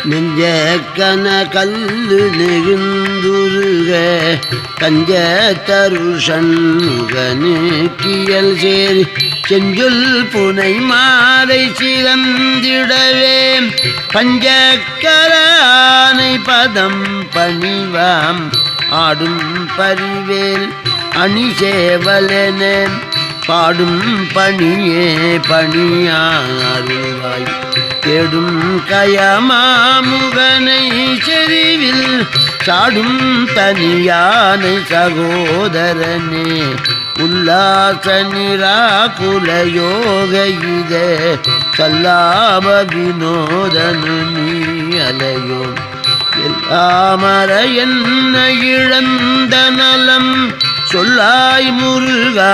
நெஞ்ச கன கல்லு நெகுந்துருக கஞ்ச தருஷன்முகனுக்கியல் சேரி செஞ்சொல் புனை மாலை சிறந்திடவே பஞ்சக்கரானை பதம் பணிவாம் ஆடும் பரிவேல் அணிசேவலென பாடும் பணியே பணியாருவாய் தேடும் கயமாமுகனை செறிவில் சாடும் தனியானை சகோதரனே உல்லாச நிராகுல யோக இத சல்லாப வினோதனு நீ அலையோ எல்லாமர என்ன இழந்த நலம் சொல்லாய் முருகா